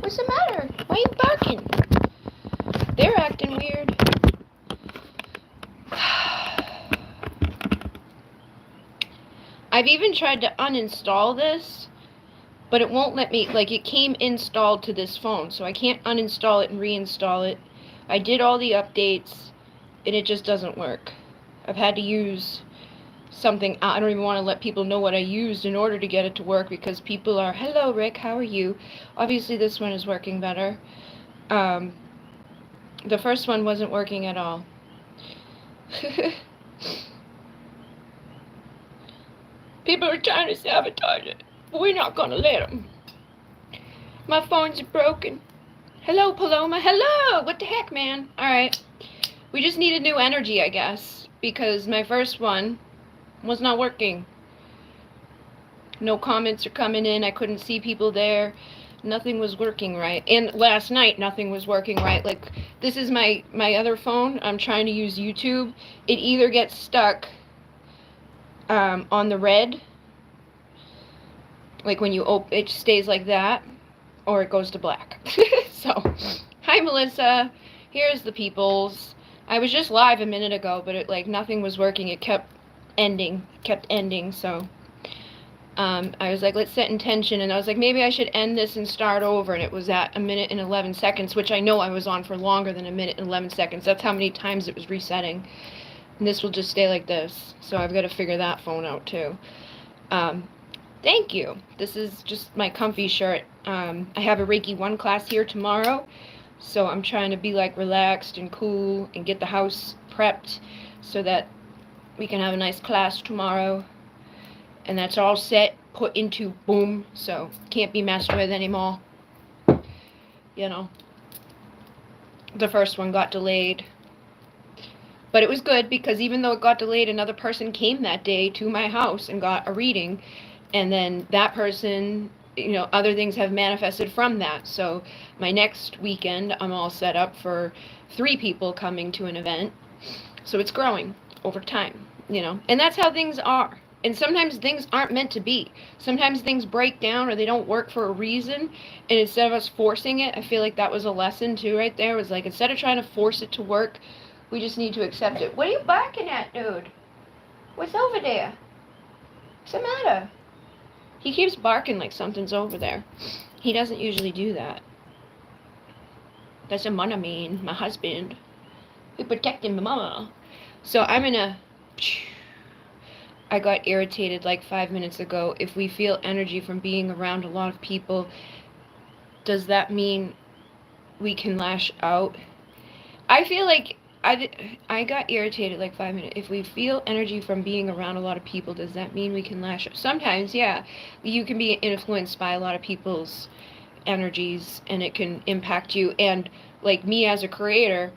What's the matter? Why are you barking? They're acting weird. I've even tried to uninstall this, but it won't let me. Like, it came installed to this phone, so I can't uninstall it and reinstall it. I did all the updates, and it just doesn't work. I've had to use something. I don't even want to let people know what I used in order to get it to work, because people are, hello Rick, how are you? Obviously this one is working better. The first one wasn't working at all. People are trying to sabotage it, but we're not gonna let them. My phone's broken. Hello Paloma, hello! What the heck, man? Alright, we just needed new energy, I guess, because my first one was not working. No comments are coming in. I couldn't see people there. Nothing was working right. And last night, nothing was working right. Like, this is my other phone. I'm trying to use YouTube. It either gets stuck on the red, like when you open, it stays like that, or it goes to black. So, hi Melissa. Here's the peoples. I was just live a minute ago, but it, like, nothing was working. It kept ending, so I was like, let's set intention, and I was like, maybe I should end this and start over, and it was at 1 minute and 11 seconds, which I know I was on for longer than 1 minute and 11 seconds. That's how many times it was resetting, and this will just stay like this, so I've got to figure that phone out too. Thank you. This is just my comfy shirt. I have a Reiki 1 class here tomorrow, so I'm trying to be like relaxed and cool and get the house prepped so that we can have a nice class tomorrow. And that's all set, put into boom, so can't be messed with anymore. You know, the first one got delayed. But it was good, because even though it got delayed, another person came that day to my house and got a reading. And then that person, you know, other things have manifested from that. So my next weekend, I'm all set up for 3 people coming to an event. So it's growing over time, you know. And that's how things are. And sometimes things aren't meant to be. Sometimes things break down or they don't work for a reason. And instead of us forcing it, I feel like that was a lesson too right there. It was like, instead of trying to force it to work, we just need to accept it. What are you barking at, dude? What's over there? What's the matter? He keeps barking like something's over there. He doesn't usually do that. That's a mama mean, my husband. He protecting my mama. So I'm gonna... I got irritated like 5 minutes ago. If we feel energy from being around a lot of people, does that mean we can lash out? I feel like I got irritated like 5 minutes. If we feel energy from being around a lot of people, does that mean we can lash out? Sometimes, yeah. You can be influenced by a lot of people's energies, and it can impact you. And like me as a creator,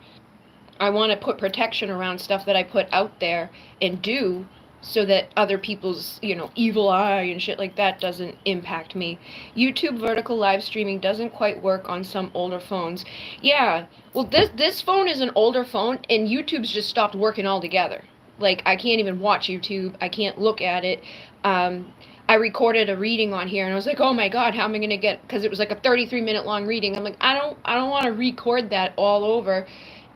I want to put protection around stuff that I put out there and do, so that other people's, you know, evil eye and shit like that doesn't impact me. YouTube vertical live streaming doesn't quite work on some older phones. Yeah, well, this phone is an older phone, and YouTube's just stopped working altogether. Like, I can't even watch YouTube. I can't look at it. I recorded a reading on here, and I was like, oh my god, how am I going to get, because it was like a 33-minute long reading. I'm like, I don't want to record that all over,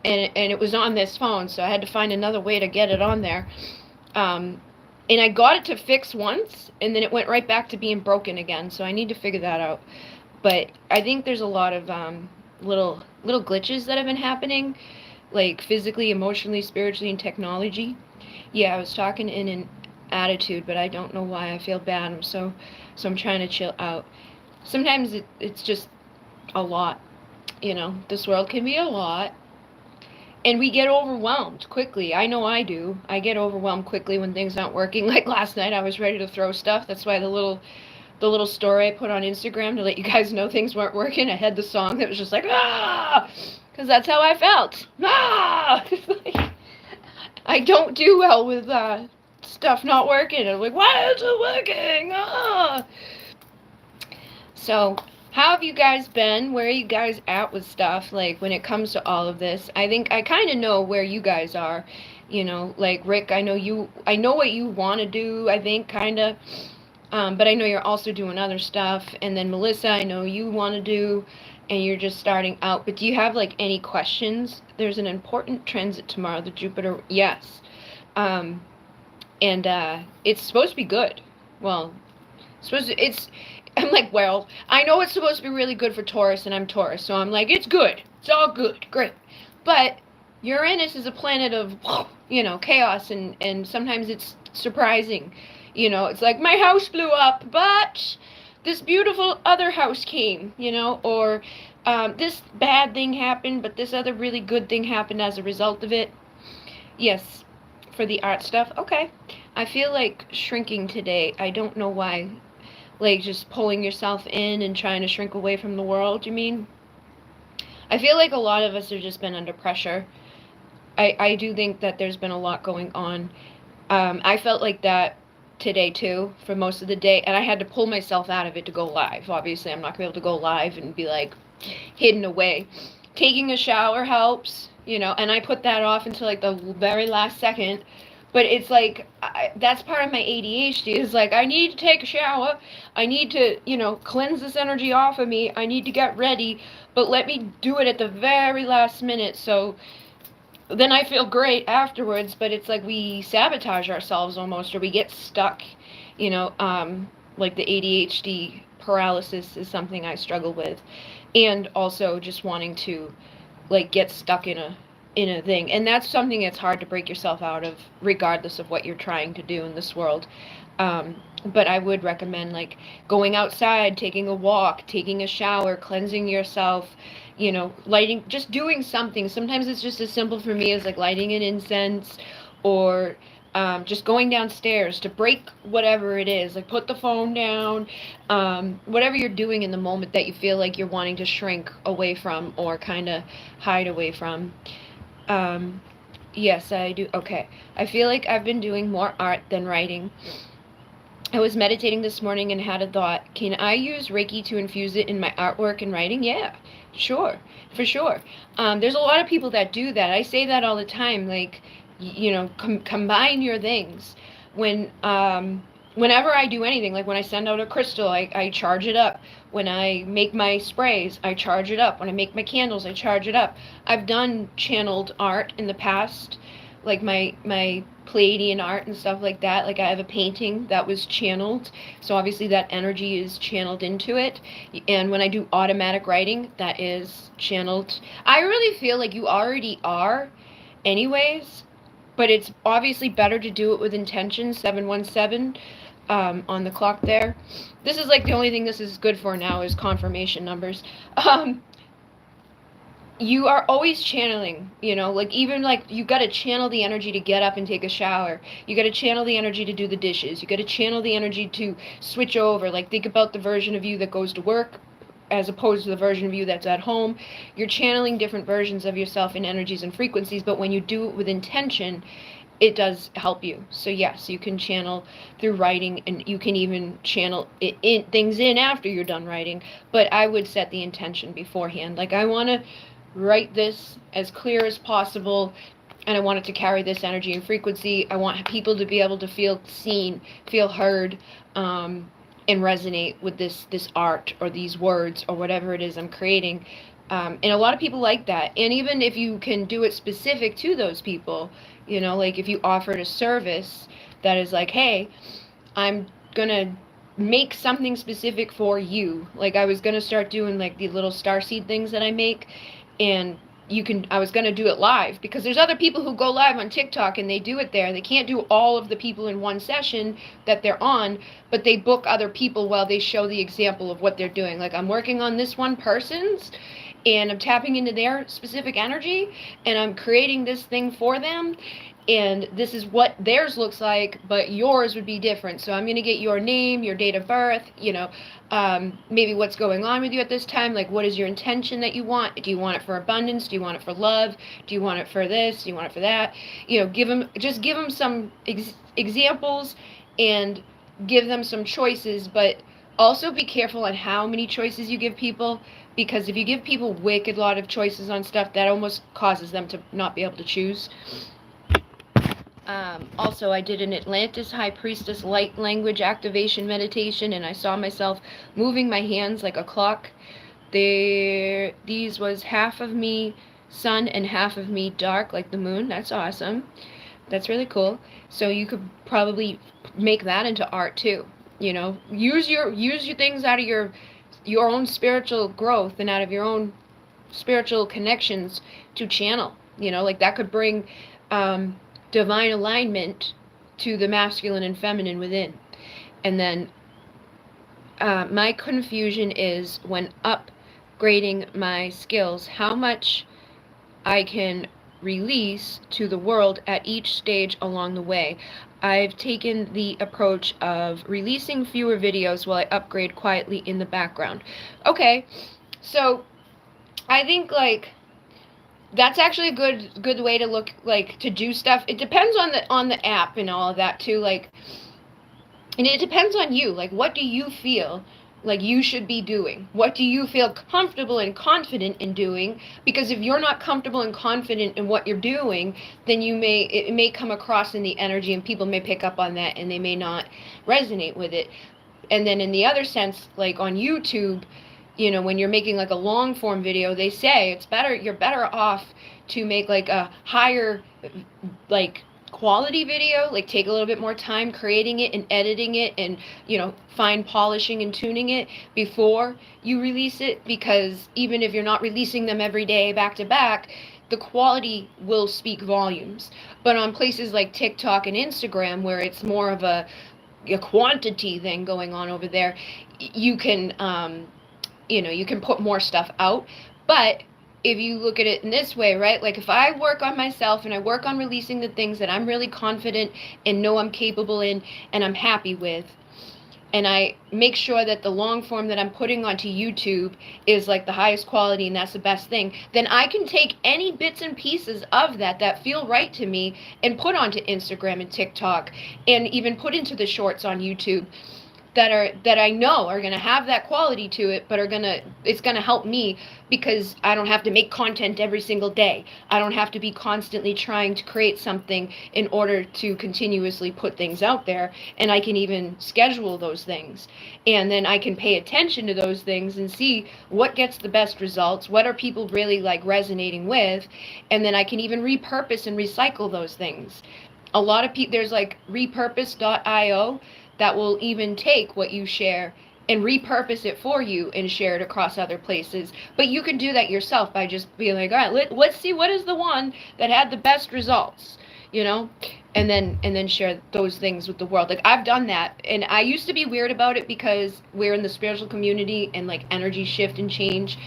and it was on this phone, so I had to find another way to get it on there. And I got it to fix once, and then it went right back to being broken again, so I need to figure that out. But I think there's a lot of little glitches that have been happening, like physically, emotionally, spiritually, and technology. Yeah, I was talking in an attitude, but I don't know why. I feel bad, so I'm trying to chill out. Sometimes it's just a lot, you know. This world can be a lot. And we get overwhelmed quickly. I know I do. I get overwhelmed quickly when things aren't working. Like last night, I was ready to throw stuff. That's why the little story I put on Instagram to let you guys know things weren't working, I had the song that was just like, ah! Because that's how I felt. Ah! I don't do well with stuff not working. I'm like, why isn't it working? Ah! So... how have you guys been? Where are you guys at with stuff, like, when it comes to all of this? I think I kind of know where you guys are, you know, like, Rick, I know what you want to do, I think, kind of. But I know you're also doing other stuff. And then Melissa, I know you want to do, and you're just starting out. But do you have like any questions? There's an important transit tomorrow, the Jupiter. Yes. Um, and it's supposed to be good. Well, it's. I'm like, well, I know it's supposed to be really good for Taurus, and I'm Taurus, so I'm like, it's good. It's all good, great. But Uranus is a planet of, chaos, and sometimes it's surprising. It's like my house blew up, but this beautiful other house came, or this bad thing happened, but this other really good thing happened as a result of it. Yes, for the art stuff. Okay. I feel like shrinking today. I don't know why. Like just pulling yourself in and trying to shrink away from the world, you mean? I feel like a lot of us have just been under pressure. I do think that there's been a lot going on. I felt like that today too for most of the day, and I had to pull myself out of it to go live. Obviously, I'm not going to be able to go live and be like hidden away. Taking a shower helps, and I put that off until like the very last second. But it's like, that's part of my ADHD is like, I need to take a shower. I need to, cleanse this energy off of me. I need to get ready, but let me do it at the very last minute. So then I feel great afterwards, but it's like we sabotage ourselves almost, or we get stuck, like the ADHD paralysis is something I struggle with. And also just wanting to like get stuck in a thing, and that's something that's hard to break yourself out of regardless of what you're trying to do in this world. But I would recommend like going outside, taking a walk, taking a shower, cleansing yourself, lighting, just doing something. Sometimes it's just as simple for me as like lighting an incense, or just going downstairs to break whatever it is, like put the phone down, whatever you're doing in the moment that you feel like you're wanting to shrink away from or kind of hide away from. Yes, I do. Okay. I feel like I've been doing more art than writing. I was meditating this morning and had a thought. Can I use Reiki to infuse it in my artwork and writing? Yeah, sure. For sure. There's a lot of people that do that. I say that all the time. Like, combine your things. Whenever I do anything, like when I send out a crystal, I charge it up. When I make my sprays, I charge it up. When I make my candles, I charge it up. I've done channeled art in the past, like my Pleiadian art and stuff like that. Like I have a painting that was channeled, so obviously that energy is channeled into it. And when I do automatic writing, that is channeled. I really feel like you already are anyways, but it's obviously better to do it with intention. 717 on the clock there. This is like the only thing this is good for now is confirmation numbers. You are always channeling, like even like you got to channel the energy to get up and take a shower. You got to channel the energy to do the dishes. You got to channel the energy to switch over. Like think about the version of you that goes to work as opposed to the version of you that's at home. You're channeling different versions of yourself in energies and frequencies, but when you do it with intention, it does help you. So yes, you can channel through writing, and you can even channel things in after you're done writing, but I would set the intention beforehand. Like I want to write this as clear as possible, and I want it to carry this energy and frequency. I want people to be able to feel seen, feel heard, and resonate with this art or these words or whatever it is I'm creating. And a lot of people like that. And even if you can do it specific to those people, like if you offered a service that is like, hey, I'm gonna make something specific for you. Like I was gonna start doing like the little starseed things that I make, and I was going to do it live because there's other people who go live on TikTok and they do it there. They can't do all of the people in one session that they're on, but they book other people while they show the example of what they're doing. Like I'm working on this one person's, and I'm tapping into their specific energy, and I'm creating this thing for them, and this is what theirs looks like, but yours would be different. So I'm going to get your name, your date of birth, maybe what's going on with you at this time, like what is your intention that you want. Do you want it for abundance? Do you want it for love? Do you want it for this? Do you want it for that? Give them some examples and give them some choices, but also be careful on how many choices you give people, because if you give people wicked lot of choices on stuff, that almost causes them to not be able to choose. Also, I did an Atlantis High Priestess light language activation meditation, and I saw myself moving my hands like a clock. These was half of me sun and half of me dark, like the moon. That's awesome. That's really cool. So you could probably make that into art too. You know, use your things out of your own spiritual growth and out of your own spiritual connections to channel. You know, like that could bring divine alignment to the masculine and feminine within. And then my confusion is when upgrading my skills, how much I can release to the world at each stage along the way. I've taken the approach of releasing fewer videos while I upgrade quietly in the background. Okay, so I think like that's actually a good way to look, like, to do stuff. It depends on the app and all of that too, like, and it depends on you. Like, what do you feel like you should be doing? What do you feel comfortable and confident in doing? Because if you're not comfortable and confident in what you're doing, then it may come across in the energy, and people may pick up on that and they may not resonate with it. And then in the other sense, like on YouTube, you know, when you're making like a long form video, they say you're better off to make like a higher like quality video, like take a little bit more time creating it and editing it and, you know, fine polishing and tuning it before you release it, because even if you're not releasing them every day back to back, the quality will speak volumes. But on places like TikTok and Instagram, where it's more of a quantity thing going on over there, you can you know, you can put more stuff out. But if you look at it in this way, right, like if I work on myself and I work on releasing the things that I'm really confident and know I'm capable in and I'm happy with, and I make sure that the long form that I'm putting onto YouTube is like the highest quality and that's the best thing, then I can take any bits and pieces of that feel right to me and put onto Instagram and TikTok, and even put into the shorts on YouTube that I know are going to have that quality to it, but it's going to help me, because I don't have to make content every single day. I don't have to be constantly trying to create something in order to continuously put things out there, and I can even schedule those things. And then I can pay attention to those things and see what gets the best results, what are people really like resonating with, and then I can even repurpose and recycle those things. A lot of people, there's like repurpose.io that will even take what you share and repurpose it for you and share it across other places. But you can do that yourself by just being like, all right, let's see what is the one that had the best results, you know, and then share those things with the world. Like I've done that, and I used to be weird about it because we're in the spiritual community and like energy shift and change.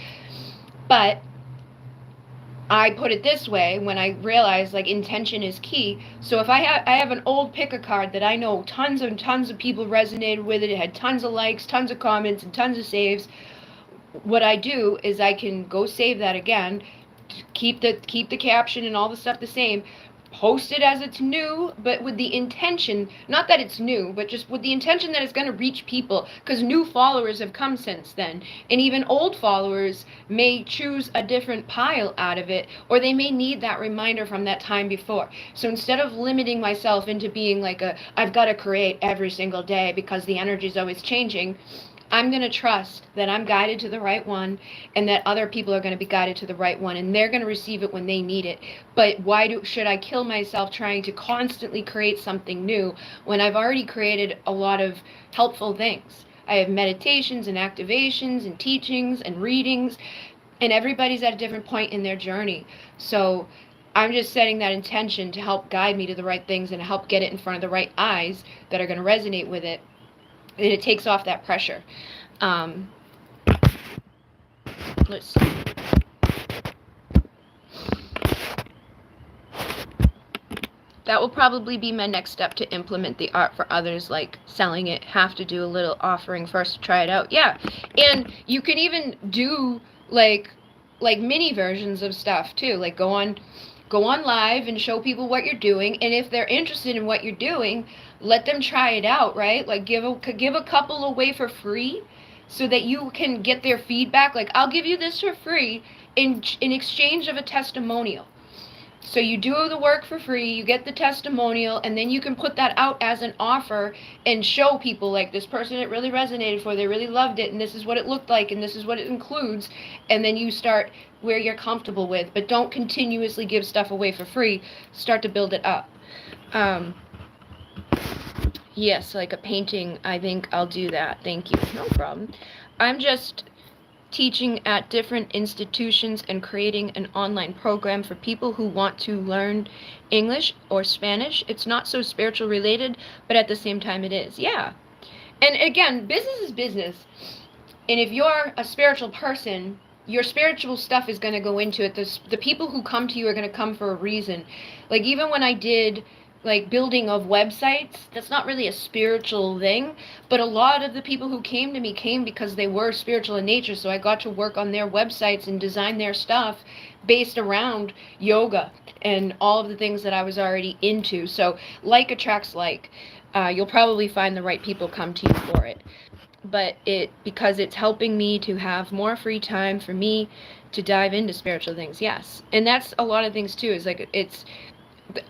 But I put it this way when I realized like intention is key. So if I have an old pick-a card that I know tons and tons of people resonated with it, it had tons of likes, tons of comments, and tons of saves. What I do is I can go save that again, keep the caption and all the stuff the same, post it as it's new, but with the intention, not that it's new, but just with the intention that it's going to reach people, because new followers have come since then, and even old followers may choose a different pile out of it, or they may need that reminder from that time before. So instead of limiting myself into being like I've got to create every single day because the energy is always changing, I'm going to trust that I'm guided to the right one, and that other people are going to be guided to the right one, and they're going to receive it when they need it. But should I kill myself trying to constantly create something new when I've already created a lot of helpful things? I have meditations and activations and teachings and readings, and everybody's at a different point in their journey. So I'm just setting that intention to help guide me to the right things and help get it in front of the right eyes that are going to resonate with it. And it takes off that pressure. Let's see. That will probably be my next step to implement the art for others, like selling it. Have to do a little offering first to try it out. Yeah, and you can even do like mini versions of stuff too. Like go on live and show people what you're doing, and if they're interested in what you're doing, let them try it out, right? Like give a couple away for free so that you can get their feedback. Like I'll give you this for free in exchange of a testimonial. So you do the work for free, you get the testimonial, and then you can put that out as an offer and show people, like, this person it really resonated for, they really loved it, and this is what it looked like, and this is what it includes. And then you start where you're comfortable with, but don't continuously give stuff away for free. Start to build it up. Yes, like a painting, I think I'll do that. Thank you. No problem. I'm just teaching at different institutions and creating an online program for people who want to learn English or Spanish. It's not so spiritual related, but at the same time it is. Yeah. And again, business is business. And if you're a spiritual person, your spiritual stuff is going to go into it. The people who come to you are going to come for a reason. Like, even when I did like building of websites, that's not really a spiritual thing, but a lot of the people who came to me came because they were spiritual in nature. So I got to work on their websites and design their stuff based around yoga and all of the things that I was already into. So like attracts like. You'll probably find the right people come to you for it. But because it's helping me to have more free time for me to dive into spiritual things. Yes. And that's a lot of things too. Is like, it's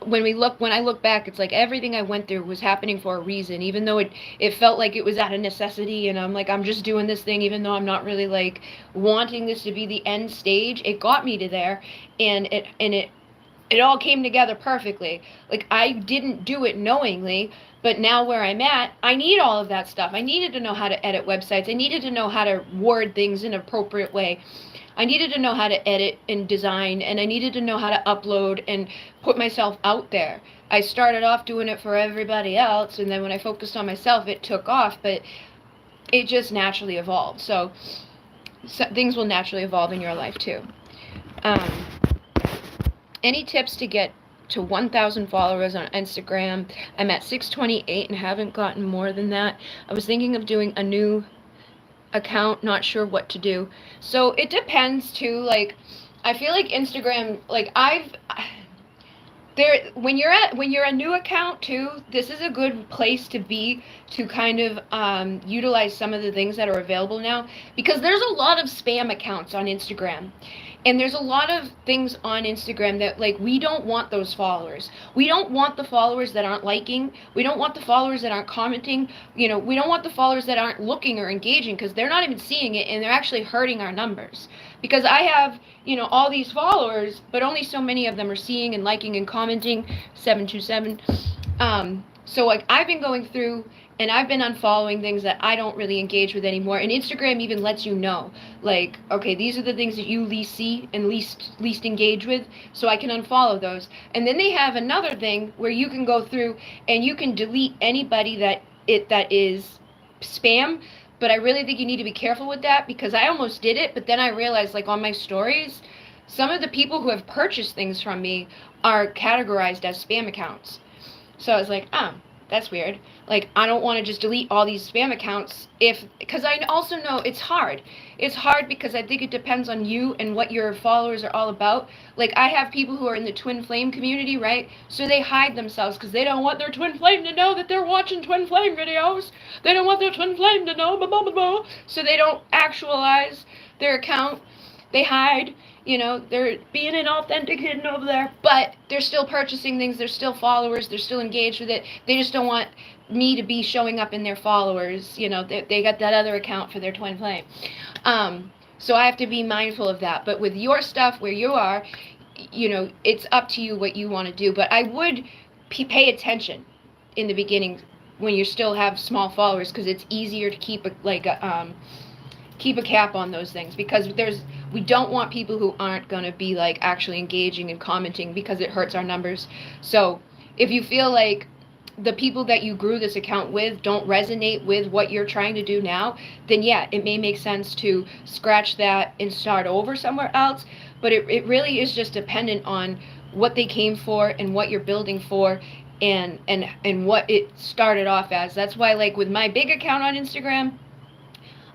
when I look back, it's like everything I went through was happening for a reason, even though it felt like it was out of necessity, and I'm like, I'm just doing this thing even though I'm not really like wanting this to be the end stage. It got me to there, and it all came together perfectly. Like, I didn't do it knowingly, but now where I'm at, I need all of that stuff. I needed to know how to edit websites. I needed to know how to word things in an appropriate way. I needed to know how to edit and design, and I needed to know how to upload and put myself out there. I started off doing it for everybody else, and then when I focused on myself, it took off, but it just naturally evolved. So things will naturally evolve in your life too. Any tips to get to 1,000 followers on Instagram? I'm at 628 and haven't gotten more than that. I was thinking of doing a new account, not sure what to do. So it depends too. Like, I feel like Instagram, like when you're a new account too, this is a good place to be, to kind of utilize some of the things that are available now, because there's a lot of spam accounts on Instagram. And there's a lot of things on Instagram that, like, we don't want those followers. We don't want the followers that aren't liking. We don't want the followers that aren't commenting. You know, we don't want the followers that aren't looking or engaging, because they're not even seeing it, and they're actually hurting our numbers. Because I have, you know, all these followers, but only so many of them are seeing and liking and commenting. 727. So, like, I've been going through and I've been unfollowing things that I don't really engage with anymore. And Instagram even lets you know, like, okay, these are the things that you least see and least engage with, so I can unfollow those. And then they have another thing where you can go through and you can delete anybody that is spam. But I really think you need to be careful with that, because I almost did it, but then I realized, like, on my stories, some of the people who have purchased things from me are categorized as spam accounts. So I was like, that's weird. Like, I don't want to just delete all these spam accounts, because I also know it's hard. It's hard because I think it depends on you and what your followers are all about. Like, I have people who are in the twin flame community, right? So they hide themselves because they don't want their twin flame to know that they're watching twin flame videos. They don't want their twin flame to know, blah, blah, blah, blah. So they don't actualize their account. They hide. You know, they're being an authentic hidden over there, but they're still purchasing things, they're still followers, they're still engaged with it. They just don't want me to be showing up in their followers. You know, they got that other account for their twin flame. So I have to be mindful of that. But with your stuff, where you are, you know, it's up to you what you want to do. But I would pay attention in the beginning when you still have small followers, because it's easier to keep a cap on those things, because we don't want people who aren't going to be, like, actually engaging and commenting, because it hurts our numbers. So if you feel like the people that you grew this account with don't resonate with what you're trying to do now, then yeah, it may make sense to scratch that and start over somewhere else. But it really is just dependent on what they came for and what you're building for, and what it started off as. That's why, like, with my big account on Instagram,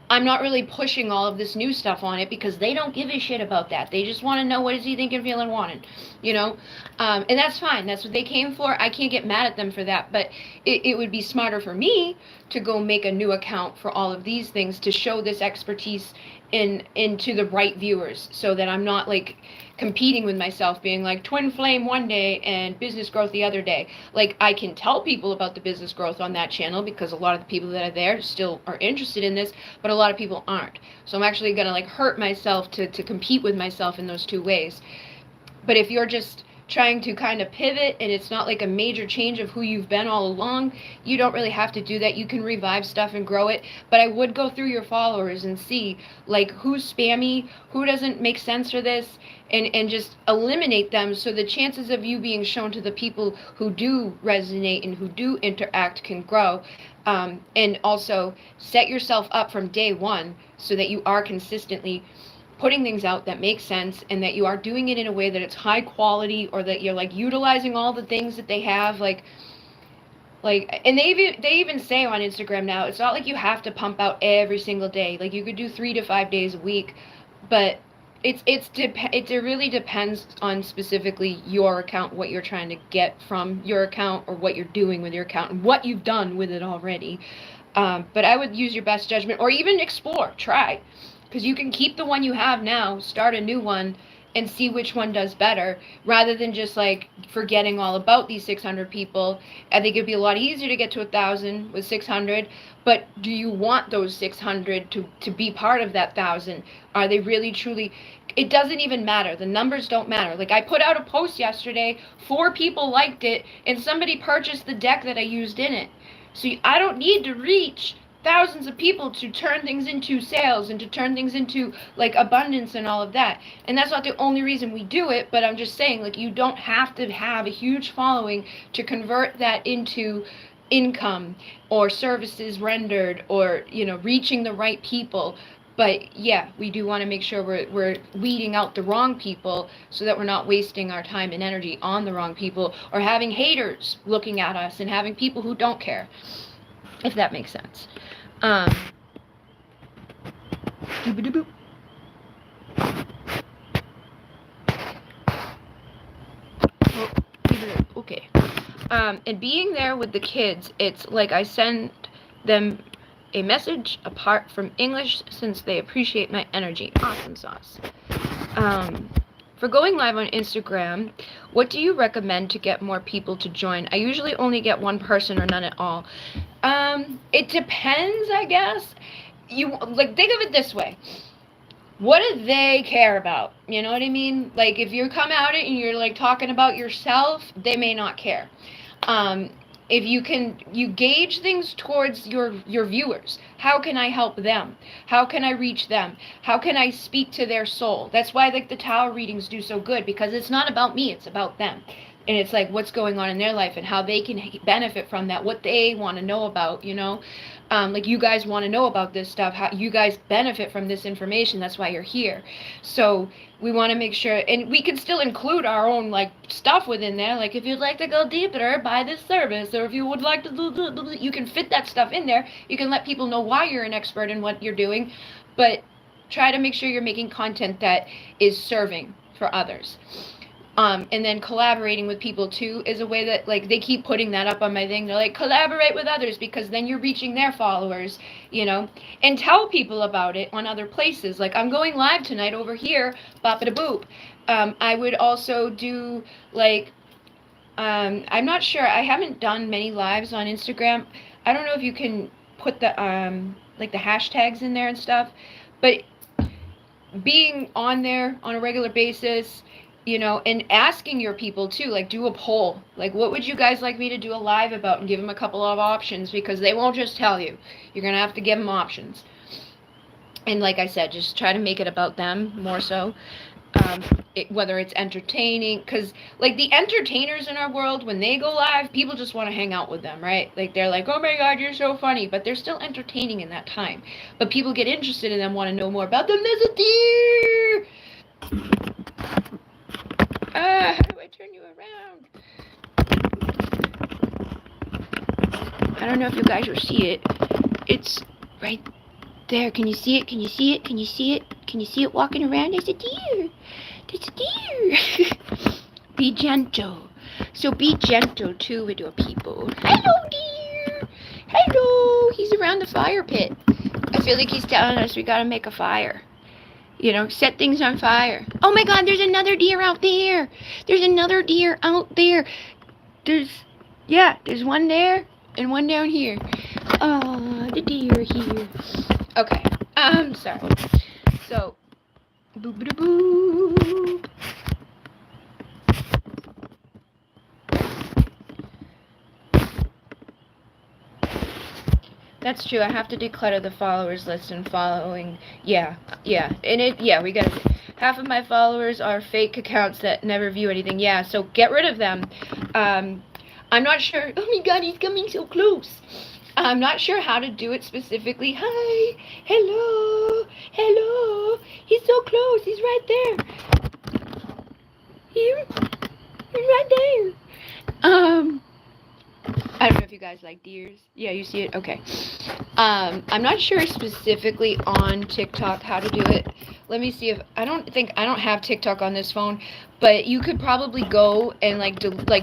I'm not really pushing all of this new stuff on it, because they don't give a shit about that. They just want to know, what is he thinking, feeling, wanting, you know? And that's fine. That's what they came for. I can't get mad at them for that. But it would be smarter for me to go make a new account for all of these things, to show this expertise into the right viewers, so that I'm not like competing with myself, being like twin flame one day and business growth the other day. Like, I can tell people about the business growth on that channel because a lot of the people that are there still are interested in this, but a lot of people aren't. So I'm actually going to like hurt myself to compete with myself in those two ways. But if you're just trying to kind of pivot and it's not like a major change of who you've been all along, you don't really have to do that. You can revive stuff and grow it. But I would go through your followers and see like who's spammy, who doesn't make sense for this, and just eliminate them, so the chances of you being shown to the people who do resonate and who do interact can grow. And also set yourself up from day one so that you are consistently putting things out that make sense, and that you are doing it in a way that it's high quality, or that you're like utilizing all the things that they have, like and they even say on Instagram now, it's not like you have to pump out every single day. Like, you could do 3 to 5 days a week, but it really depends on specifically your account, what you're trying to get from your account, or what you're doing with your account, and what you've done with it already. But I would use your best judgment, or even explore, try. Because you can keep the one you have now, start a new one, and see which one does better, rather than just like forgetting all about these 600 people. I think it'd be a lot easier to get to 1,000 with 600, but do you want those 600 to be part of that 1,000? Are they really truly? It doesn't even matter. The numbers don't matter. Like, I put out a post yesterday, 4 people liked it, and somebody purchased the deck that I used in it. So I don't need to reach thousands of people to turn things into sales and to turn things into like abundance and all of that. And that's not the only reason we do it, but I'm just saying, like, you don't have to have a huge following to convert that into income or services rendered, or, you know, reaching the right people. But yeah, we do want to make sure we're weeding out the wrong people, so that we're not wasting our time and energy on the wrong people, or having haters looking at us and having people who don't care, if that makes sense. Okay. And being there with the kids, it's like I send them a message apart from English, since they appreciate my energy. Awesome sauce. For going live on Instagram, what do you recommend to get more people to join? I usually only get one person or none at all. It depends, I guess. You like, think of it this way. What do they care about? You know what I mean? Like, if you come out it and you're like talking about yourself, they may not care. If you gauge things towards your viewers. How can I help them? How can I reach them? How can I speak to their soul? That's why like the tarot readings do so good, because it's not about me, it's about them. And it's like what's going on in their life and how they can benefit from that, what they want to know about, you know. Like, you guys want to know about this stuff, how you guys benefit from this information, that's why you're here. So we want to make sure, and we can still include our own like stuff within there, like if you'd like to go deeper, buy this service, or if you would like to you can fit that stuff in there. You can let people know why you're an expert in what you're doing, but try to make sure you're making content that is serving for others. And then collaborating with people too is a way that, like, they keep putting that up on my thing. They're like, collaborate with others, because then you're reaching their followers, you know, and tell people about it on other places. Like, I'm going live tonight over here, bop-a-da-boop. I would also do like, I'm not sure, I haven't done many lives on Instagram. I don't know if you can put the, like the hashtags in there and stuff, but being on there on a regular basis, you know, and asking your people too, like, do a poll. Like, what would you guys like me to do a live about? And give them a couple of options, because they won't just tell you. You're going to have to give them options. And like I said, just try to make it about them more so. Whether it's entertaining, because like the entertainers in our world, when they go live, people just want to hang out with them, right? Like, they're like, oh my god, you're so funny, but they're still entertaining in that time. But people get interested in them, want to know more about them. There's a deer! How do I turn you around? I don't know if you guys will see it. It's right there. Can you see it? Can you see it? Can you see it? Can you see it walking around? There's a deer. There's a deer. Be gentle. So be gentle too with your people. Hello, deer. Hello. He's around the fire pit. I feel like he's telling us we gotta make a fire. set things on fire. Oh my God, there's another deer out there. There's another deer out there. There's one there and one down here. Oh, the deer here. Okay, sorry. So, boop-a-da-boop. That's true. I have to declutter the followers list and following. Yeah. We got half of my followers are fake accounts that never view anything. Yeah, so get rid of them. I'm not sure. Oh my God, he's coming so close. I'm not sure how to do it specifically. Hi, hello. He's so close. He's right there. Here, he's right there. I don't know if you guys like deers. Yeah, you see it? Okay. I'm not sure specifically on TikTok how to do it. Let me see if I don't have TikTok on this phone, but you could probably go and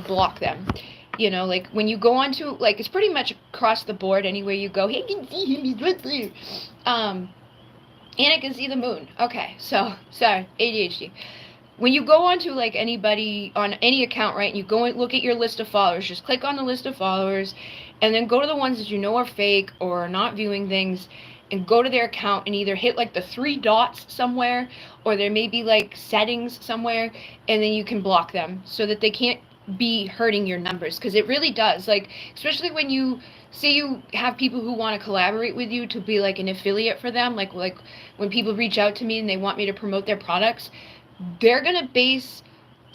block them. Like when you go onto it's pretty much across the board anywhere you go. Hey, I can see him, he's right there. And I can see the moon. Okay, so sorry, ADHD. When you go onto anybody on any account, right, and you go and look at your list of followers, just click on the list of followers and then go to the ones that you know are fake or are not viewing things and go to their account and either hit the 3 dots somewhere or there may be settings somewhere, and then you can block them so that they can't be hurting your numbers, because it really does, especially when you say you have people who want to collaborate with you to be an affiliate for them, like when people reach out to me and they want me to promote their products, they're gonna base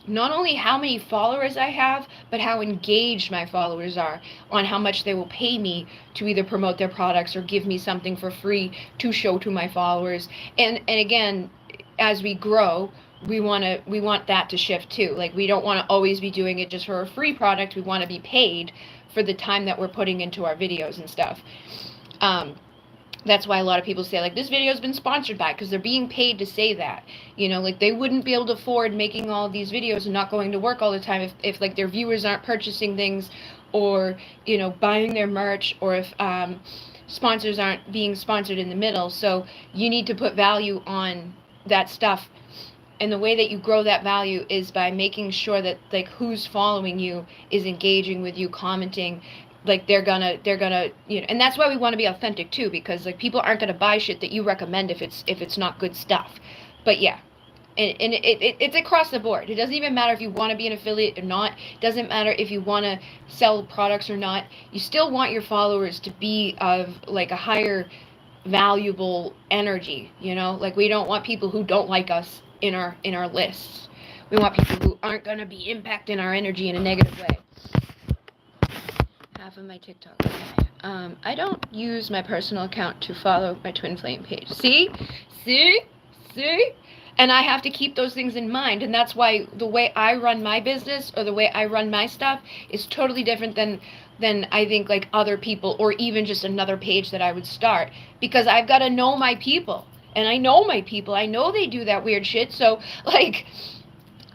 not only how many followers I have, but how engaged my followers are on how much they will pay me to either promote their products or give me something for free to show to my followers. And again, as we grow, we want that to shift too. We don't want to always be doing it just for a free product. We want to be paid for the time that we're putting into our videos and stuff. That's why a lot of people say this video's been sponsored by, because they're being paid to say that. They wouldn't be able to afford making all these videos and not going to work all the time if their viewers aren't purchasing things or buying their merch, or if sponsors aren't being sponsored in the middle. So you need to put value on that stuff. And the way that you grow that value is by making sure that who's following you is engaging with you, commenting. They're gonna and that's why we want to be authentic too, because people aren't gonna buy shit that you recommend if it's not good stuff. But yeah, and it's across the board. It doesn't even matter if you want to be an affiliate or not. It doesn't matter if you want to sell products or not. You still want your followers to be of a higher valuable energy. We don't want people who don't like us in our lists. We want people who aren't gonna be impacting our energy in a negative way. Half of my TikTok. Okay. I don't use my personal account to follow my twin flame page. See? And I have to keep those things in mind, and that's why the way I run my business or the way I run my stuff is totally different than I think other people, or even just another page that I would start, because I've got to know my people, and I know my people. I know they do that weird shit, so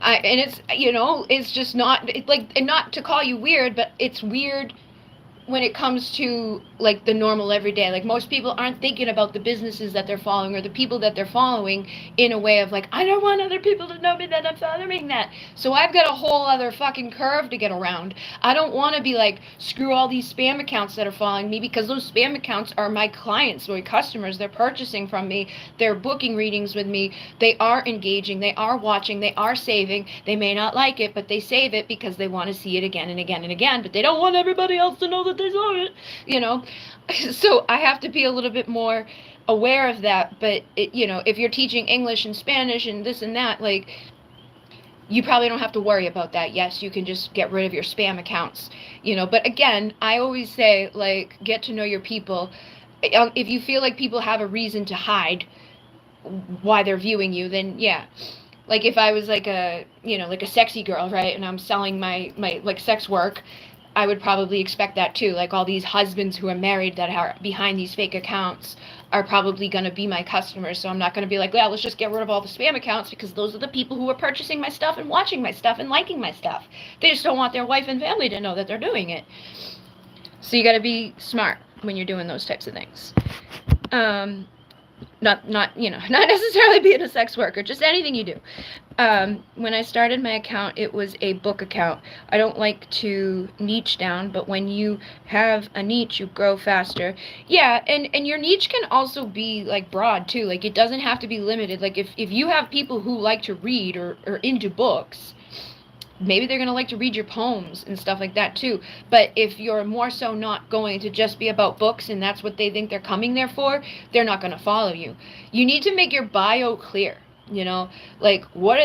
it's just not and not to call you weird, but it's weird when it comes to the normal everyday. Most people aren't thinking about the businesses that they're following or the people that they're following in a way of I don't want other people to know me that I'm following that. So I've got a whole other fucking curve to get around. I don't want to be screw all these spam accounts that are following me, because those spam accounts are my clients, my customers. They're purchasing from me. They're booking readings with me. They are engaging. They are watching. They are saving. They may not like it, but they save it because they want to see it again and again and again, but they don't want everybody else to know that they saw it, So I have to be a little bit more aware of that. But if you're teaching English and Spanish and this and that, you probably don't have to worry about that. Yes, you can just get rid of your spam accounts, but again, I always say get to know your people. If you feel people have a reason to hide why they're viewing you, then yeah. If I was a sexy girl, right, and I'm selling my sex work, I would probably expect that too. All these husbands who are married that are behind these fake accounts are probably going to be my customers. So I'm not going to be let's just get rid of all the spam accounts, because those are the people who are purchasing my stuff and watching my stuff and liking my stuff. They just don't want their wife and family to know that they're doing it. So you got to be smart when you're doing those types of things. not you know, not necessarily being a sex worker, just anything you do. When I started my account, it was a book account. I don't like to niche down, but when you have a niche, you grow faster. Yeah, and your niche can also be like broad too. Like it doesn't have to be limited. Like if you have people who like to read or into books, maybe they're going to like to read your poems and stuff like that too. But if you're more so not going to just be about books and that's what they think they're coming there for, they're not going to follow you. You need to make your bio clear, you know, like what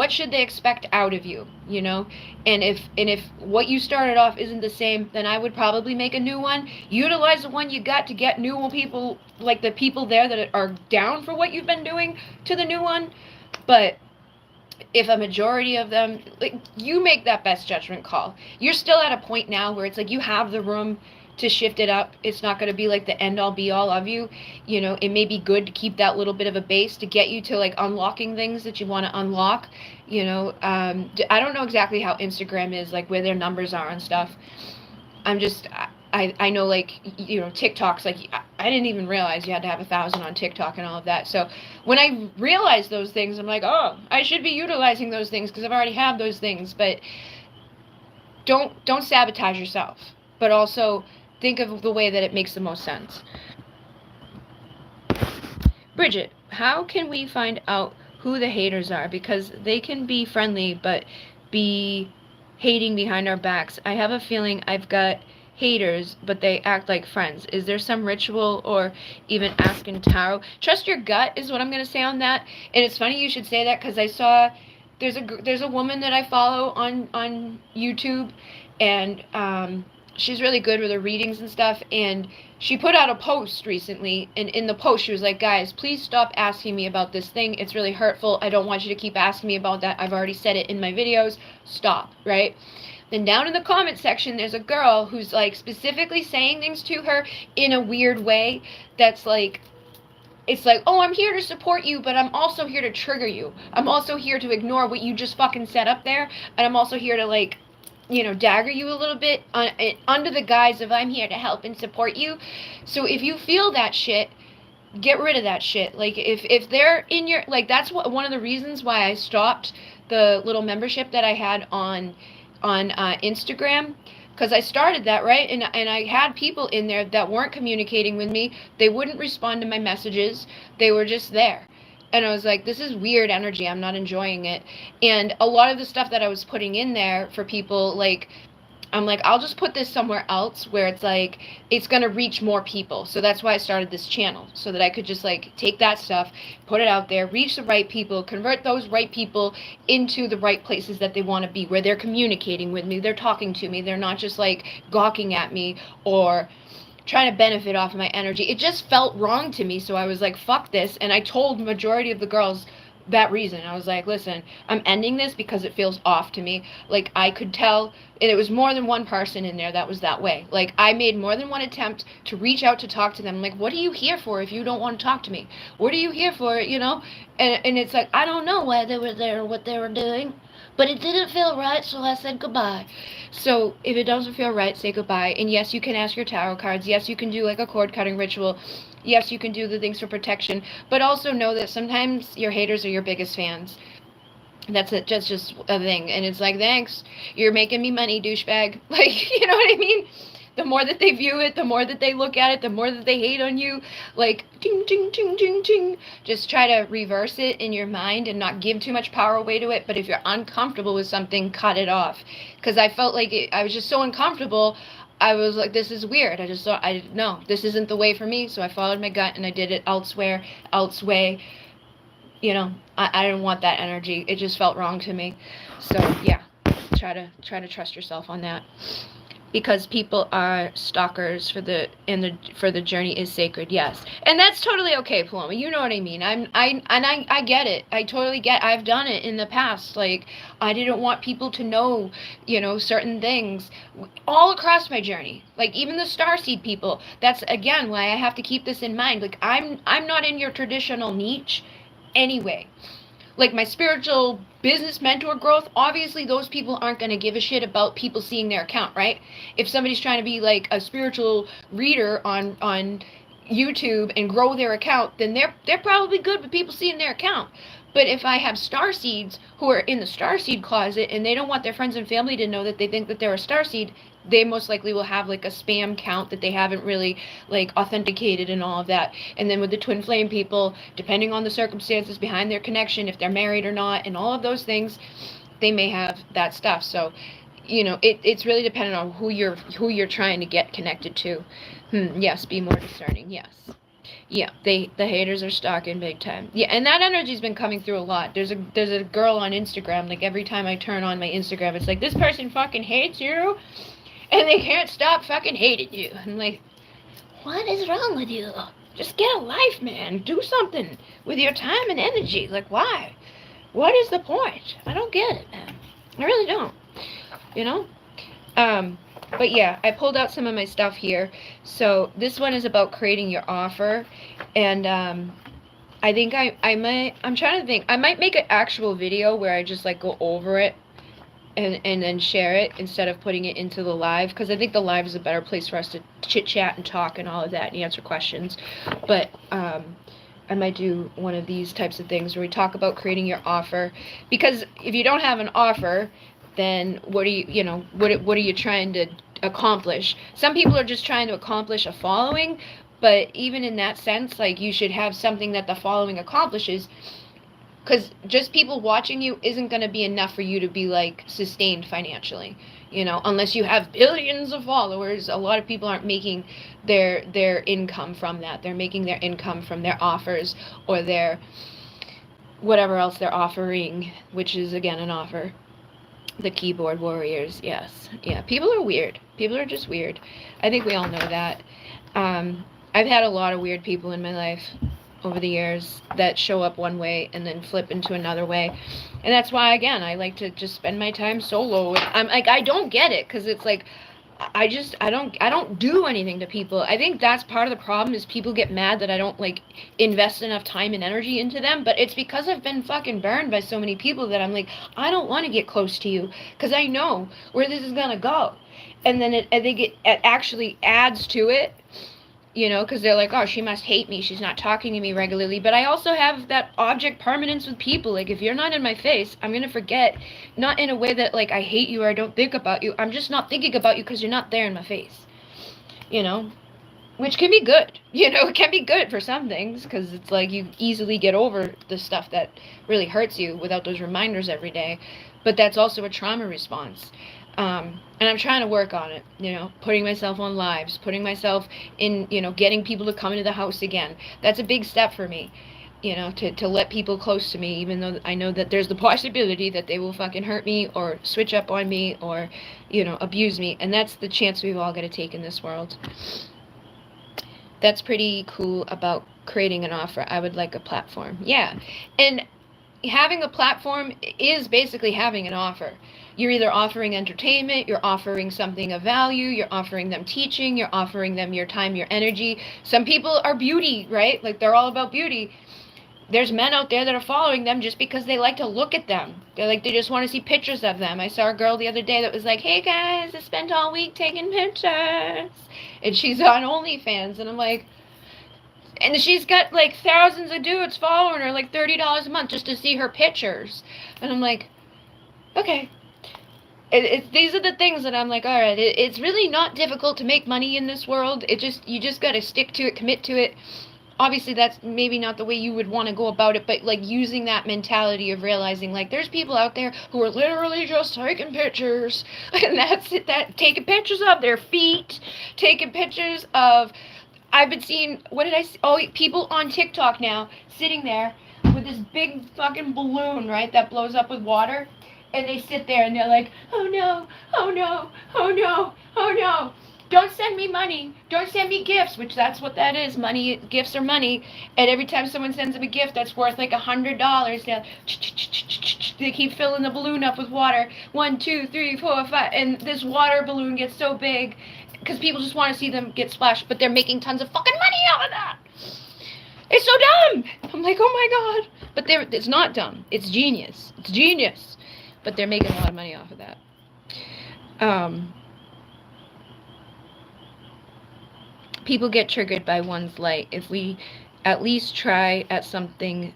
should they expect out of you, you know? And if what you started off isn't the same, then I would probably make a new one. Utilize the one you got to get new people, like the people there that are down for what you've been doing, to the new one. But if a majority of them, like, you make that best judgment call. You're still at a point now where it's like you have the room to shift it up. It's not going to be like the end all be all of you. You know, it may be good to keep that little bit of a base to get you to like unlocking things that you want to unlock. You know, I don't know exactly how Instagram is, like where their numbers are and stuff. I know, like, you know, TikTok's like, I didn't even realize you had to have 1,000 on TikTok and all of that. So when I realized those things, I'm like, oh, I should be utilizing those things because I've already have those things. But don't sabotage yourself, but also think of the way that it makes the most sense. Bridget, how can we find out who the haters are? Because they can be friendly, but be hating behind our backs. I have a feeling I've got haters, but they act like friends. Is there some ritual or even asking tarot? Trust your gut is what I'm going to say on that. And it's funny you should say that because I saw there's a woman that I follow on YouTube, and she's really good with her readings and stuff, and she put out a post recently, and in the post she was like, guys, please stop asking me about this thing. It's really hurtful. I don't want you to keep asking me about that. I've already said it in my videos. Stop, right? Then down in the comment section, there's a girl who's like specifically saying things to her in a weird way that's like, it's like, oh, I'm here to support you, but I'm also here to trigger you. I'm also here to ignore what you just fucking set up there, and I'm also here to, like, you know, dagger you a little bit under the guise of I'm here to help and support you. So if you feel that shit, get rid of that shit. Like, if they're in your, like, that's one of the reasons why I stopped the little membership that I had on Instagram, because I started that, right, and I had people in there that weren't communicating with me. They wouldn't respond to my messages. They were just there, and I was like, this is weird energy. I'm not enjoying it. And a lot of the stuff that I was putting in there for people, like, I'm like, I'll just put this somewhere else where it's like, it's going to reach more people. So that's why I started this channel, so that I could just like take that stuff, put it out there, reach the right people, convert those right people into the right places that they want to be, where they're communicating with me, they're talking to me, they're not just like gawking at me or trying to benefit off of my energy. It just felt wrong to me. So I was like, fuck this. And I told the majority of the girls that reason. I was like, listen, I'm ending this because it feels off to me. Like, I could tell, and it was more than one person in there that was that way. Like, I made more than one attempt to reach out to talk to them. I'm like, what are you here for if you don't want to talk to me? What are you here for, you know? And it's like, I don't know why they were there or what they were doing, but it didn't feel right, so I said goodbye. So if it doesn't feel right, say goodbye. And yes, you can ask your tarot cards. Yes, you can do like a cord cutting ritual. Yes, you can do the things for protection, but also know that sometimes your haters are your biggest fans. That's it, just a thing. And it's like, thanks, you're making me money, douchebag. Like, you know what I mean? The more that they view it, the more that they look at it, the more that they hate on you. Like, ding, ding, ding, ding, ding. Just try to reverse it in your mind and not give too much power away to it. But if you're uncomfortable with something, cut it off. Because I felt like I was just so uncomfortable. I was like, this is weird. I just thought, no, this isn't the way for me. So I followed my gut and I did it elsewhere. You know, I didn't want that energy. It just felt wrong to me. So yeah, try to trust yourself on that. Because people are stalkers for the journey is sacred, yes, and that's totally okay, Paloma. You know what I mean. I get it. I totally get. I've done it in the past. Like, I didn't want people to know, you know, certain things all across my journey. Like, even the starseed people. That's again why I have to keep this in mind. Like, I'm not in your traditional niche, anyway. Like, my spiritual business mentor growth, obviously those people aren't going to give a shit about people seeing their account, right? If somebody's trying to be like a spiritual reader on YouTube and grow their account, then they're probably good with people seeing their account. But if I have starseeds who are in the starseed closet and they don't want their friends and family to know that they think that they're a starseed, they most likely will have like a spam count that they haven't really like authenticated and all of that. And then with the twin flame people, depending on the circumstances behind their connection, if they're married or not, and all of those things, they may have that stuff. So, you know, it's really dependent on who you're trying to get connected to. Yes, be more discerning. Yes. Yeah, the haters are stalking big time. Yeah, and that energy's been coming through a lot. There's a girl on Instagram, like every time I turn on my Instagram, it's like, this person fucking hates you, and they can't stop fucking hating you. I'm like, what is wrong with you? Just get a life, man. Do something with your time and energy. Like, why? What is the point? I don't get it, man. I really don't. You know? But yeah, I pulled out some of my stuff here. So this one is about creating your offer. And I think I'm trying to think. I might make an actual video where I just like go over it and then share it instead of putting it into the live. Because I think the live is a better place for us to chit chat and talk and all of that and answer questions. But I might do one of these types of things where we talk about creating your offer. Because if you don't have an offer, then what are you trying to accomplish? Some people are just trying to accomplish a following, but even in that sense, like, you should have something that the following accomplishes, because just people watching you isn't going to be enough for you to be like sustained financially, you know, unless you have billions of followers. A lot of people aren't making their income from that. They're making their income from their offers or their whatever else they're offering, which is again an offer. The keyboard warriors, yes. Yeah, people are weird. People are just weird. I think we all know that. I've had a lot of weird people in my life over the years that show up one way and then flip into another way. And that's why, again, I like to just spend my time solo. I'm like, I don't get it, because it's like, I don't do anything to people. I think that's part of the problem, is people get mad that I don't like invest enough time and energy into them. But it's because I've been fucking burned by so many people that I'm like, I don't want to get close to you, because I know where this is gonna go. And then I think it actually adds to it, you know, because they're like, oh, she must hate me, she's not talking to me regularly. But I also have that object permanence with people. Like, if you're not in my face, I'm gonna forget. Not in a way that like I hate you or I don't think about you. I'm just not thinking about you because you're not there in my face, you know, which can be good. You know, it can be good for some things, because it's like you easily get over the stuff that really hurts you without those reminders every day. But that's also a trauma response. And I'm trying to work on it, you know, putting myself on lives, putting myself in, you know, getting people to come into the house again. That's a big step for me, you know, to let people close to me, even though I know that there's the possibility that they will fucking hurt me or switch up on me or, you know, abuse me. And that's the chance we've all got to take in this world. That's pretty cool about creating an offer. I would like a platform. Yeah. And having a platform is basically having an offer. You're either offering entertainment, you're offering something of value, you're offering them teaching, you're offering them your time, your energy. Some people are beauty, right? Like, they're all about beauty. There's men out there that are following them just because they like to look at them. They just want to see pictures of them. I saw a girl the other day that was like, hey guys, I spent all week taking pictures. And she's on OnlyFans, and I'm like, and she's got like thousands of dudes following her, like $30 a month just to see her pictures. And I'm like, okay. These are the things that I'm like, all right, it's really not difficult to make money in this world. You just got to stick to it, commit to it. Obviously, that's maybe not the way you would want to go about it, but like using that mentality of realizing, like, there's people out there who are literally just taking pictures, and that's it, taking pictures of their feet, taking pictures of, I've been seeing, what did I see? Oh, people on TikTok now sitting there with this big fucking balloon, right, that blows up with water. And they sit there and they're like, oh no, oh no, oh no, oh no. Don't send me money. Don't send me gifts, which that's what that is. Money, gifts are money. And every time someone sends them a gift that's worth like $100, they keep filling the balloon up with water. 1, 2, 3, 4, 5. And this water balloon gets so big because people just want to see them get splashed, but they're making tons of fucking money out of that. It's so dumb. I'm like, oh my God. But it's not dumb. It's genius. It's genius. But they're making a lot of money off of people get triggered by one's light. If we at least try at something,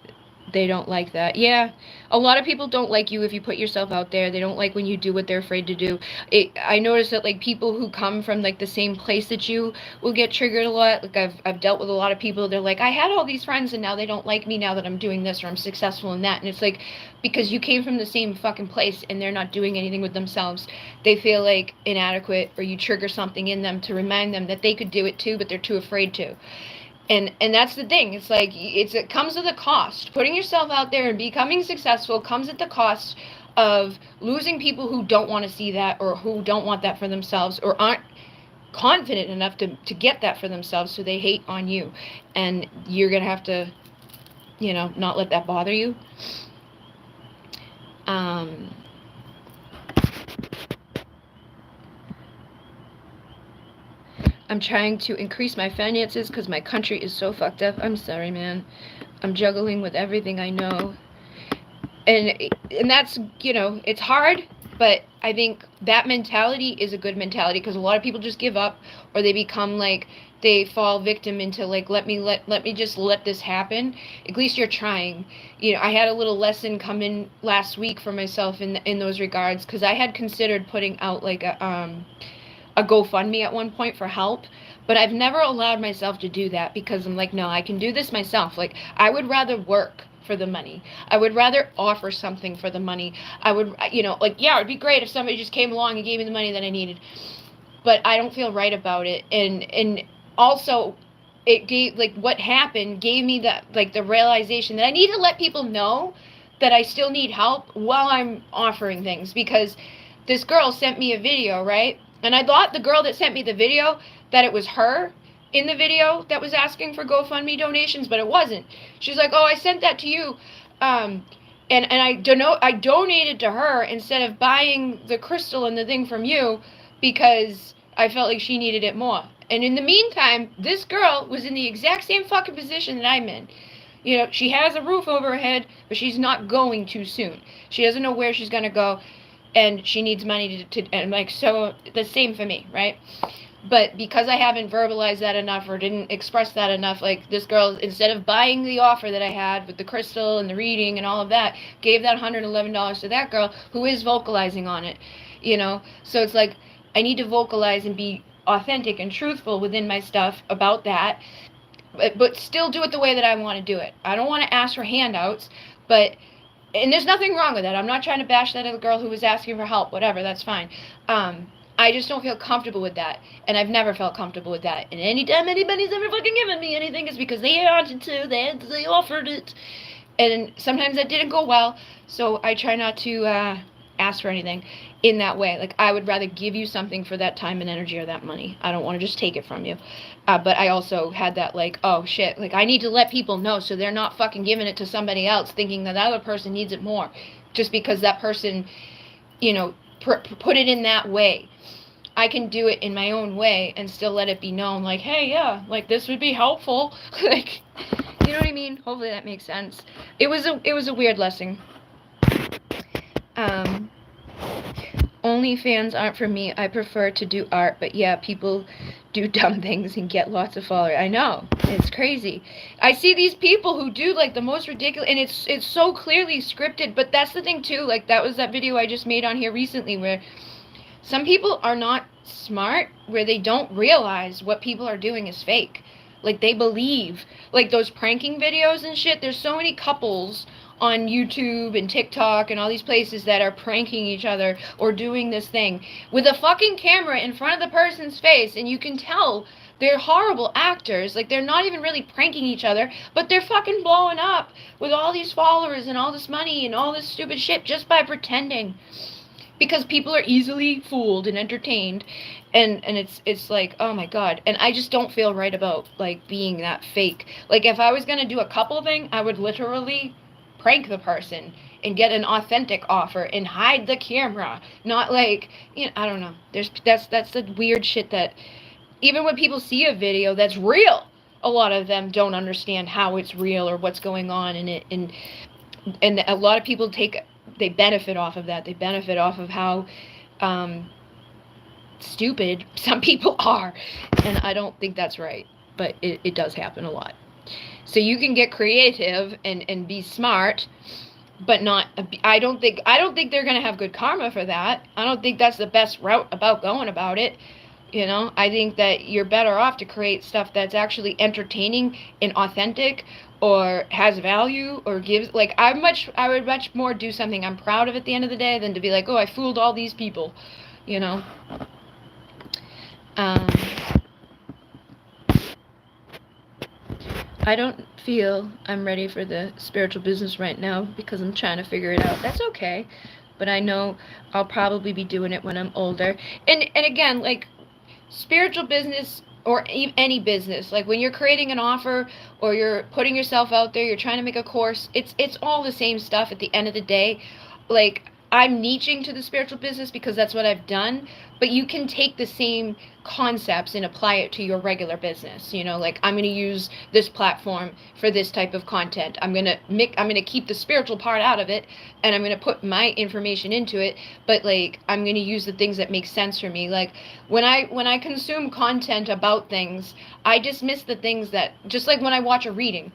they don't like that. Yeah, a lot of people don't like you if you put yourself out there. They don't like when you do what they're afraid to do. I noticed that, like, people who come from, like, the same place that you will get triggered a lot. Like, I've dealt with a lot of people. They're like, I had all these friends and now they don't like me now that I'm doing this or I'm successful in that. And it's like, because you came from the same fucking place and they're not doing anything with themselves. They feel like inadequate, or you trigger something in them to remind them that they could do it too, but they're too afraid to. And that's the thing. It's like, it comes at the cost. Putting yourself out there and becoming successful comes at the cost of losing people who don't want to see that, or who don't want that for themselves, or aren't confident enough to get that for themselves, so they hate on you. And you're going to have to, not let that bother you. I'm trying to increase my finances because my country is so fucked up. I'm sorry, man. I'm juggling with everything I know. And that's, it's hard, but I think that mentality is a good mentality, because a lot of people just give up, or they become like, they fall victim into like, let me just let this happen. At least you're trying. I had a little lesson come in last week for myself in those regards, because I had considered putting out like a GoFundMe at one point for help, but I've never allowed myself to do that, because I'm like, no, I can do this myself. Like, I would rather work for the money. I would rather offer something for the money. I would, yeah, it'd be great if somebody just came along and gave me the money that I needed, but I don't feel right about it. And also, it gave, like, what happened gave me that, like, the realization that I need to let people know that I still need help while I'm offering things, because this girl sent me a video, right? And I thought the girl that sent me the video, that it was her in the video that was asking for GoFundMe donations, but it wasn't. She's like, oh, I sent that to you. And I donated to her instead of buying the crystal and the thing from you, because I felt like she needed it more. And in the meantime, this girl was in the exact same fucking position that I'm in. She has a roof over her head, but she's not going too soon. She doesn't know where she's going to go. And she needs money and like, so the same for me, right? But because I haven't verbalized that enough, or didn't express that enough, like, this girl, instead of buying the offer that I had with the crystal and the reading and all of that, gave that $111 to that girl who is vocalizing on it, So it's like, I need to vocalize and be authentic and truthful within my stuff about that, but still do it the way that I want to do it. I don't want to ask for handouts, and there's nothing wrong with that. I'm not trying to bash that other girl who was asking for help, whatever, that's fine. I just don't feel comfortable with that, and I've never felt comfortable with that. And anytime anybody's ever fucking given me anything, it's because they wanted to, they offered it. And sometimes that didn't go well, so I try not to ask for anything in that way. Like, I would rather give you something for that time and energy, or that money. I don't want to just take it from you. But I also had that, like, oh shit, like, I need to let people know so they're not fucking giving it to somebody else thinking that other person needs it more, just because that person, put it in that way. I can do it in my own way and still let it be known, like, hey, yeah, like, this would be helpful. Like, you know what I mean? Hopefully that makes sense. It was a weird lesson. OnlyFans aren't for me. I prefer to do art, but yeah, people do dumb things and get lots of followers. I know, it's crazy. I see these people who do, like, the most ridiculous, and it's so clearly scripted. But that's the thing too. Like, that was that video I just made on here recently, where some people are not smart, where they don't realize what people are doing is fake. Like, they believe, like, those pranking videos and shit. There's so many couples on YouTube and TikTok and all these places that are pranking each other, or doing this thing with a fucking camera in front of the person's face, and you can tell they're horrible actors. Like, they're not even really pranking each other, but they're fucking blowing up with all these followers and all this money and all this stupid shit just by pretending, because people are easily fooled and entertained. And it's like, oh my god. And I just don't feel right about, like, being that fake. Like, if I was gonna do a couple thing, I would literally prank the person and get an authentic offer and hide the camera. Not like, I don't know. That's the weird shit that, even when people see a video that's real, a lot of them don't understand how it's real or what's going on in it. And a lot of people they benefit off of that. They benefit off of how stupid. Some people are. And I don't think that's right. But it does happen a lot. So you can get creative and be smart, but not. I don't think they're gonna have good karma for that. I don't think that's the best route about going about it. You know, I think that you're better off to create stuff that's actually entertaining and authentic, or has value, or gives, like, I would much more do something I'm proud of at the end of the day than to be like, oh, I fooled all these people, you know. I don't feel I'm ready for the spiritual business right now because I'm trying to figure it out. That's okay. But I know I'll probably be doing it when I'm older. And again, like, spiritual business or any business, like when you're creating an offer or you're putting yourself out there, you're trying to make a course, it's all the same stuff at the end of the day. Like, I'm niching to the spiritual business because that's what I've done, but you can take the same concepts and apply it to your regular business. You know, like, I'm going to use this platform for this type of content. I'm going to keep the spiritual part out of it, and I'm going to put my information into it, but, like, I'm going to use the things that make sense for me. Like, when I consume content about things, I dismiss the things that, just like when I watch a reading,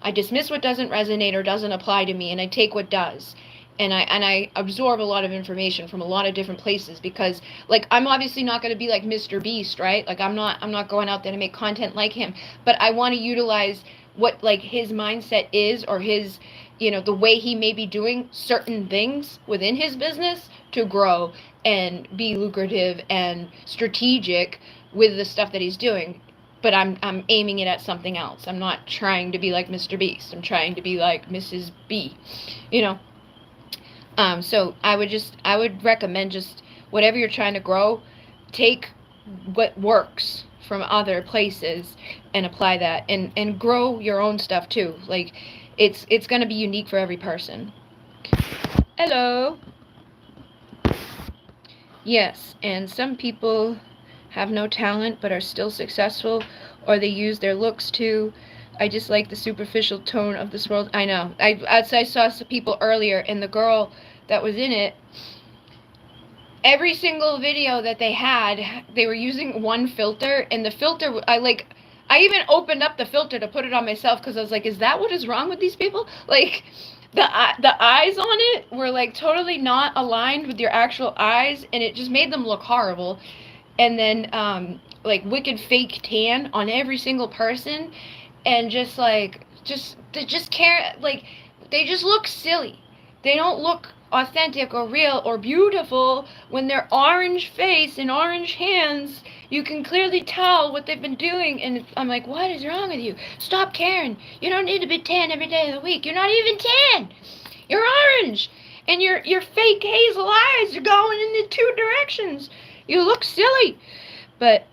I dismiss what doesn't resonate or doesn't apply to me, and I take what does. And I absorb a lot of information from a lot of different places, because, like, I'm obviously not going to be like Mr. Beast, right? Like, I'm not going out there to make content like him, but I want to utilize what, like, his mindset is, or his, you know, the way he may be doing certain things within his business to grow and be lucrative and strategic with the stuff that he's doing. But I'm aiming it at something else. I'm not trying to be like Mr. Beast. I'm trying to be like Mrs. B, you know. So I would recommend, just whatever you're trying to grow, take what works from other places and apply that, and grow your own stuff too. Like, it's going to be unique for every person. Hello. Yes, and some people have no talent but are still successful, or they use their looks too. I just like the superficial tone of this world. I know. I saw some people earlier, and the girl that was in it, every single video that they had, they were using one filter, and the filter, I even opened up the filter to put it on myself, because I was like, is that what is wrong with these people? Like, the eyes on it were, like, totally not aligned with your actual eyes, and it just made them look horrible. And then, like, wicked fake tan on every single person, and just, like, they just look silly. They don't look authentic or real or beautiful when their orange face and orange hands, you can clearly tell what they've been doing. And I'm like, what is wrong with you? Stop caring. You don't need to be tan every day of the week. You're not even tan. You're orange. And your fake hazel eyes are going in the two directions. You look silly. But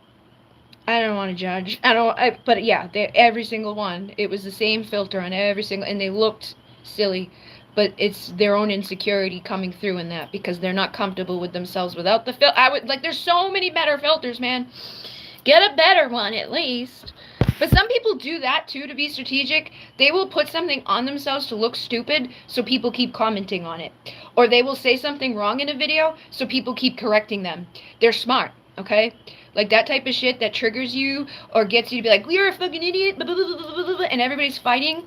I don't want to judge. But yeah, every single one, it was the same filter on every single, and they looked silly. But it's their own insecurity coming through in that, because they're not comfortable with themselves without the there's so many better filters, man. Get a better one at least. But some people do that too to be strategic. They will put something on themselves to look stupid so people keep commenting on it. Or they will say something wrong in a video so people keep correcting them. They're smart, okay? Like, that type of shit that triggers you or gets you to be like, you're a fucking idiot, blah, blah, blah, blah, blah, blah, and everybody's fighting.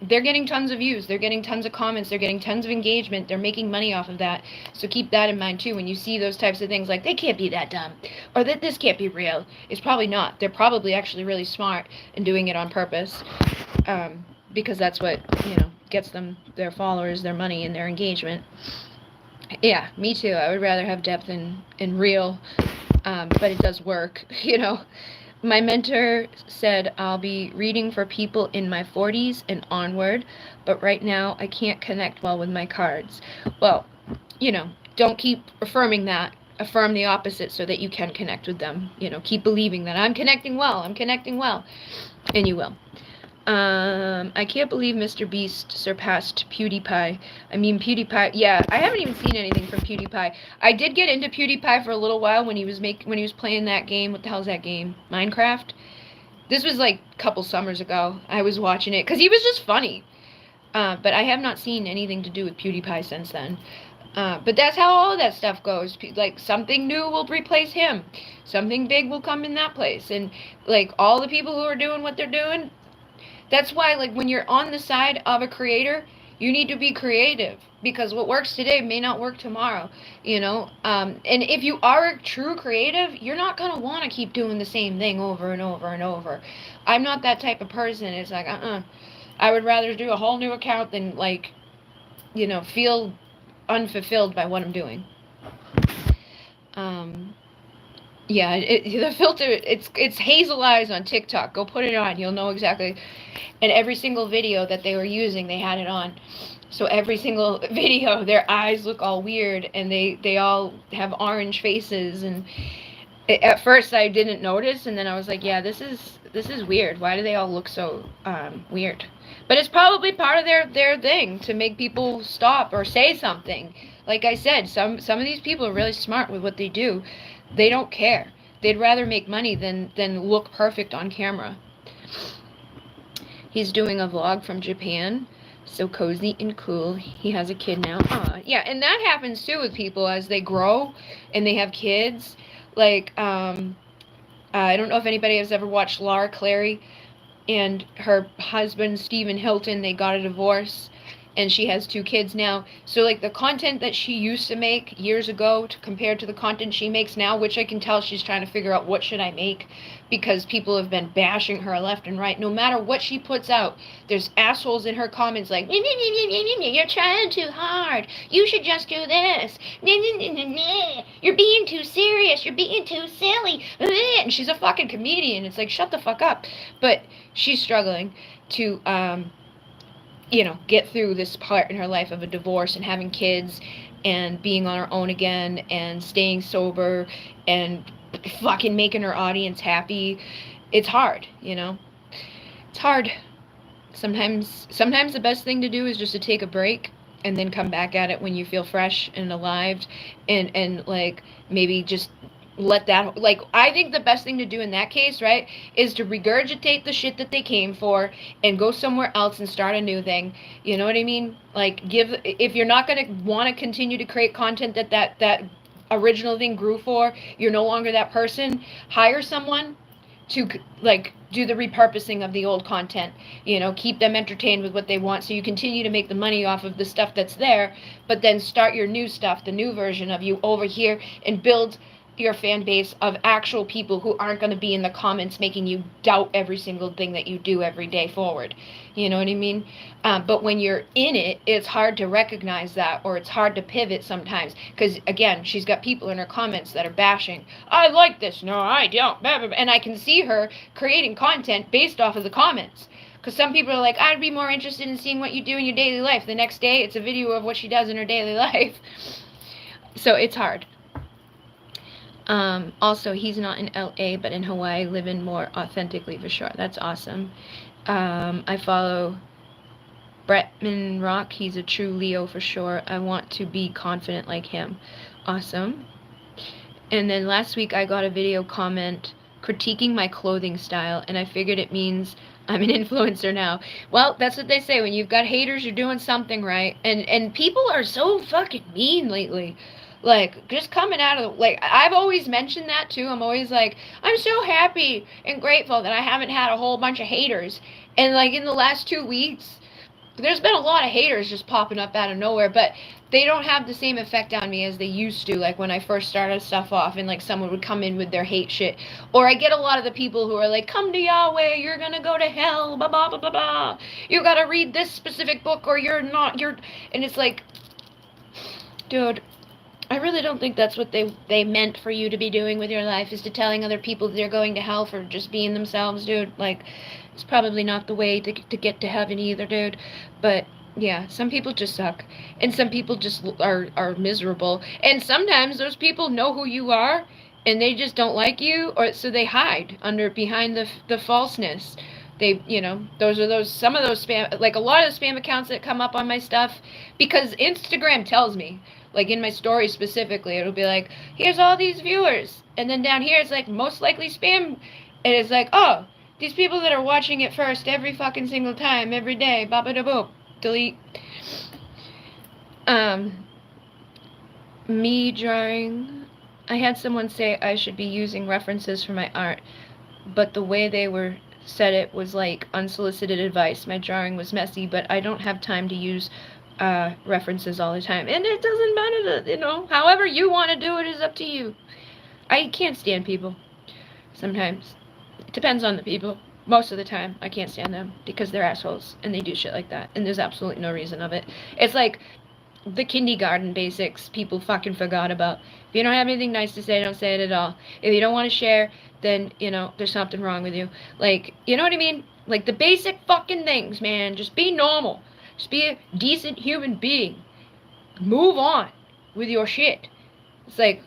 They're getting tons of views. They're getting tons of comments. They're getting tons of engagement. They're making money off of that. So keep that in mind too. When you see those types of things, like, they can't be that dumb, or that this can't be real. It's probably not. They're probably actually really smart and doing it on purpose, because that's what, you know, gets them their followers, their money, and their engagement. Yeah, me too. I would rather have depth and real, but it does work, you know. My mentor said I'll be reading for people in my 40s and onward, but right now I can't connect well with my cards. Well, you know, don't keep affirming that. Affirm the opposite so that you can connect with them. You know, keep believing that I'm connecting well, and you will. I can't believe Mr. Beast surpassed PewDiePie. I mean, PewDiePie, yeah, I haven't even seen anything from PewDiePie. I did get into PewDiePie for a little while when he was playing that game. What the hell's that game? Minecraft? This was like a couple summers ago. I was watching it because he was just funny. But I have not seen anything to do with PewDiePie since then. But that's how all of that stuff goes. Like, something new will replace him. Something big will come in that place. And, like, all the people who are doing what they're doing, that's why, like, when you're on the side of a creator, you need to be creative. Because what works today may not work tomorrow, you know? And if you are a true creative, you're not going to want to keep doing the same thing over and over and over. I'm not that type of person. It's like, I would rather do a whole new account than, like, you know, feel unfulfilled by what I'm doing. Yeah, the filter, it's Hazel Eyes on TikTok. Go put it on. You'll know exactly. And every single video that they were using, they had it on. So every single video, their eyes look all weird, and they all have orange faces. And at first I didn't notice, and then I was like, yeah, this is weird. Why do they all look so weird? But it's probably part of their thing to make people stop or say something. Like I said, some of these people are really smart with what they do. They don't care. They'd rather make money than look perfect on camera. He's doing a vlog from Japan. So cozy and cool. He has a kid now. Yeah, and that happens too with people as they grow and they have kids. Like, I don't know if anybody has ever watched Laura Clary and her husband, Stephen Hilton. They got a divorce, and she has 2 kids now. So, like, the content that she used to make years ago compared to the content she makes now, which I can tell she's trying to figure out what should I make, because people have been bashing her left and right. No matter what she puts out, there's assholes in her comments like, you're trying too hard. You should just do this. You're being too serious. You're being too silly. And she's a fucking comedian. It's like, shut the fuck up. But she's struggling to, you know, get through this part in her life of a divorce and having kids and being on her own again and staying sober and fucking making her audience happy. It's hard, you know? It's hard. Sometimes the best thing to do is just to take a break and then come back at it when you feel fresh and alive, and like, maybe just let that, like, I think the best thing to do in that case, right, is to regurgitate the shit that they came for and go somewhere else and start a new thing. You know what I mean? Like, if you're not going to want to continue to create content that original thing grew for, you're no longer that person, hire someone to, like, do the repurposing of the old content, you know, keep them entertained with what they want, so you continue to make the money off of the stuff that's there, but then start your new stuff, the new version of you over here, and build your fan base of actual people who aren't going to be in the comments making you doubt every single thing that you do every day forward. You know what I mean? But when you're in it, it's hard to recognize that, or it's hard to pivot sometimes. Because, again, she's got people in her comments that are bashing, I like this, no, I don't, blah, blah, blah. And I can see her creating content based off of the comments. Because some people are like, I'd be more interested in seeing what you do in your daily life. The next day, it's a video of what she does in her daily life. So it's hard. Also, he's not in LA, but in Hawaii, living more authentically, for sure. That's awesome. I follow Bretman Rock. He's a true Leo, for sure. I want to be confident like him. Awesome. And then last week, I got a video comment critiquing my clothing style, and I figured it means I'm an influencer now. Well, that's what they say. When you've got haters, you're doing something right. And people are so fucking mean lately. Like, just coming out of, like, I've always mentioned that, too. I'm always like, I'm so happy and grateful that I haven't had a whole bunch of haters. And, like, in the last 2 weeks, there's been a lot of haters just popping up out of nowhere, but they don't have the same effect on me as they used to, like, when I first started stuff off and, like, someone would come in with their hate shit. Or I get a lot of the people who are like, come to Yahweh, you're gonna go to hell, blah, blah, blah, blah, blah. You gotta read this specific book or you're not, and it's like, dude, I really don't think that's what they meant for you to be doing with your life, is to telling other people that they're going to hell for just being themselves, dude. Like, it's probably not the way to get to heaven either, dude. But, yeah, some people just suck. And some people just are miserable. And sometimes those people know who you are, and they just don't like you, or so they hide behind the falseness. They, you know, some of those spam, like a lot of the spam accounts that come up on my stuff, because Instagram tells me, like in my stories specifically, it'll be like, here's all these viewers. And then down here, it's like, most likely spam. And it's like, oh, these people that are watching it first every fucking single time, every day, ba-ba-da-boop, delete. Me drawing. I had someone say I should be using references for my art, but the way they were said it was like unsolicited advice. My drawing was messy, but I don't have time to use references all the time. And it doesn't matter, however you want to do it is up to you. I can't stand people sometimes. It depends on the people. Most of the time, I can't stand them because they're assholes and they do shit like that. And there's absolutely no reason of it. It's like the kindergarten basics people fucking forgot about. If you don't have anything nice to say, don't say it at all. If you don't want to share, then, there's something wrong with you. Like, you know what I mean? Like the basic fucking things, man. Just be normal. Just be a decent human being. Move on with your shit. It's like,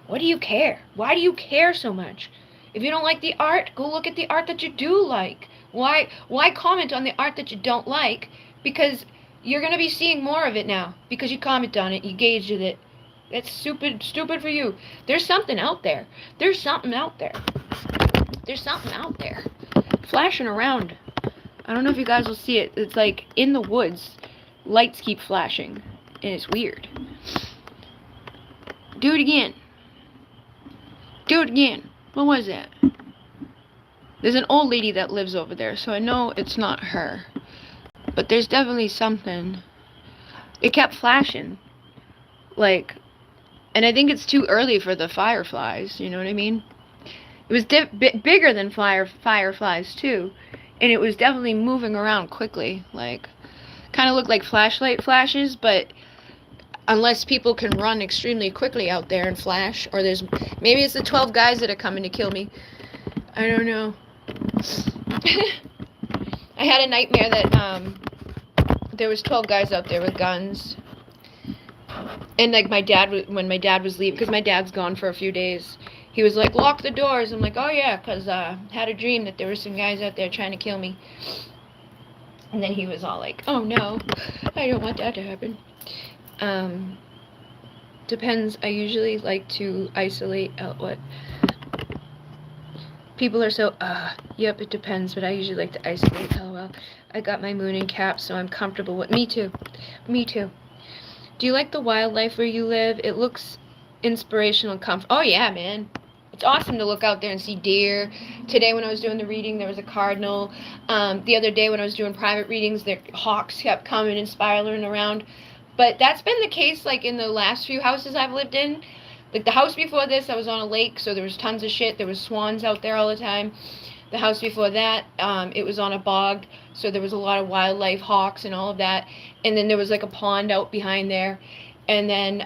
what do you care? Why do you care so much? If you don't like the art, go look at the art that you do like. Why comment on the art that you don't like? Because you're going to be seeing more of it now. Because you comment on it, you engaged with it. That's stupid for you. There's something out there. There's something out there. There's something out there. Flashing around. I don't know if you guys will see it. It's like in the woods. Lights keep flashing. And it's weird. Do it again. Do it again. What was that? There's an old lady that lives over there, so I know it's not her. But there's definitely something. It kept flashing. Like, and I think it's too early for the fireflies, you know what I mean? It was bigger than fireflies, too. And it was definitely moving around quickly. Like, kind of looked like flashlight flashes, but unless people can run extremely quickly out there and flash, or maybe it's the 12 guys that are coming to kill me. I don't know. I had a nightmare that there was 12 guys out there with guns. And like when my dad was leaving, because my dad's gone for a few days, he was like, lock the doors. I'm like, oh yeah, because I had a dream that there were some guys out there trying to kill me. And then he was all like, oh no, I don't want that to happen. Depends. I usually like to isolate out what people are so, yep, it depends, but I usually like to isolate. LOL. I got my moon in Cap, so I'm comfortable with, me too. Do you like the wildlife where you live? It looks inspirational and comfort. Oh yeah, man. It's awesome to look out there and see deer. Today when I was doing the reading, there was a cardinal. The other day when I was doing private readings, the hawks kept coming and spiraling around. But that's been the case, like, in the last few houses I've lived in. Like, the house before this, I was on a lake, so there was tons of shit. There was swans out there all the time. The house before that, it was on a bog, so there was a lot of wildlife, hawks and all of that. And then there was, like, a pond out behind there. And then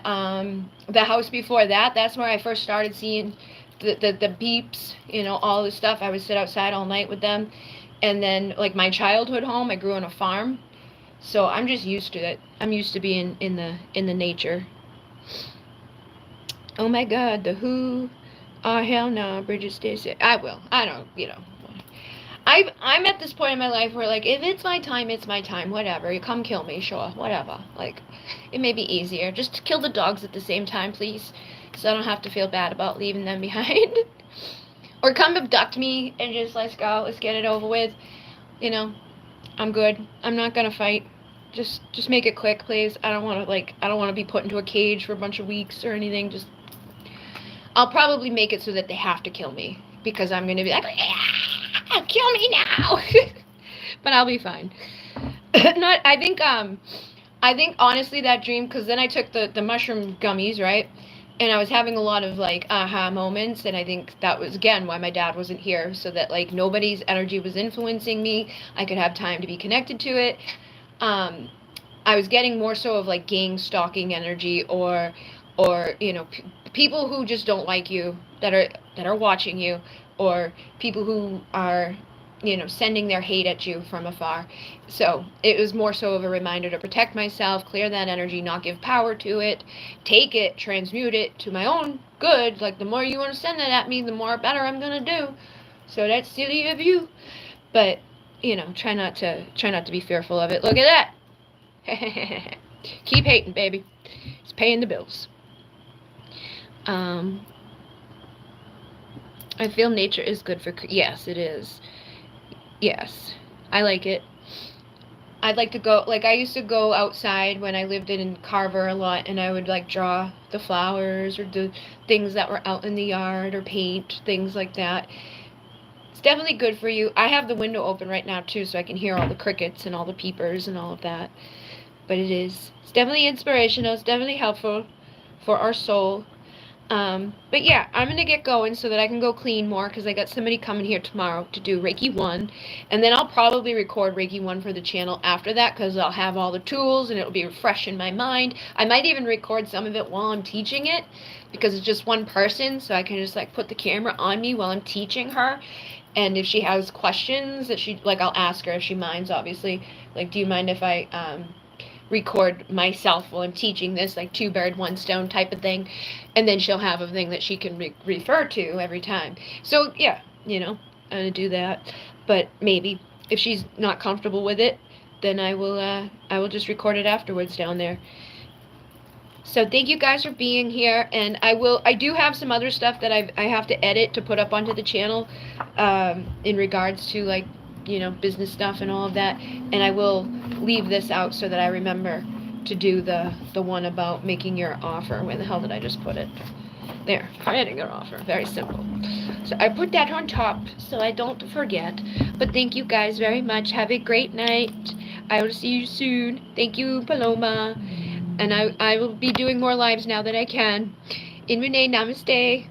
the house before that, that's where I first started seeing the beeps, all this stuff. I would sit outside all night with them. And then, like, my childhood home, I grew on a farm. So I'm just used to it. I'm used to being in the nature. Oh my God, the Who? Oh hell no, Bridget Stacy. I will. I don't. I'm at this point in my life where, like, if it's my time, it's my time. Whatever. You come kill me, sure. Whatever. Like, it may be easier. Just kill the dogs at the same time, please, so I don't have to feel bad about leaving them behind. Or come abduct me and just let's go. Let's get it over with. I'm good. I'm not gonna fight. Just make it quick, please. I don't want to be put into a cage for a bunch of weeks or anything. I'll probably make it so that they have to kill me because I'm gonna be like, yeah, kill me now. But I'll be fine. I think honestly that dream, because then I took the mushroom gummies, right? And I was having a lot of, like, aha moments, and I think that was, again, why my dad wasn't here, so that, like, nobody's energy was influencing me. I could have time to be connected to it. I was getting more so of, like, gang stalking energy, or people who just don't like you, that are watching you, or people who are, sending their hate at you from afar. So it was more so of a reminder to protect myself, clear that energy, not give power to it, take it, transmute it to my own good. Like, the more you want to send that at me, the more better I'm gonna do. So that's silly of you. But, try not to be fearful of it. Look at that. Keep hating, baby. It's paying the bills. I feel nature is good for... Yes, it is. Yes, I like it. I'd like to go, like I used to go outside when I lived in Carver a lot, and I would like draw the flowers or the things that were out in the yard or paint, things like that. It's definitely good for you. I have the window open right now too, so I can hear all the crickets and all the peepers and all of that. But it's definitely inspirational. It's definitely helpful for our soul. But yeah, I'm going to get going so that I can go clean more because I got somebody coming here tomorrow to do Reiki 1. And then I'll probably record Reiki 1 for the channel after that because I'll have all the tools and it'll be fresh in my mind. I might even record some of it while I'm teaching it because it's just one person, so I can just like put the camera on me while I'm teaching her. And if she has questions that she, like, I'll ask her if she minds, obviously. Like, do you mind if I record myself while I'm teaching this, like two bird, one stone type of thing, and then she'll have a thing that she can refer to every time. So yeah, I'm gonna do that. But maybe if she's not comfortable with it, then I will just record it afterwards down there. So thank you guys for being here, and I do have some other stuff that I have to edit to put up onto the channel, in regards to like business stuff and all of that, and I will leave this out so that I remember to do the one about making your offer. Where the hell did I just put it? There, creating your offer. Very simple. So I put that on top so I don't forget. But thank you guys very much. Have a great night. I will see you soon. Thank you, Paloma. And I will be doing more lives now that I can. In Renee, namaste.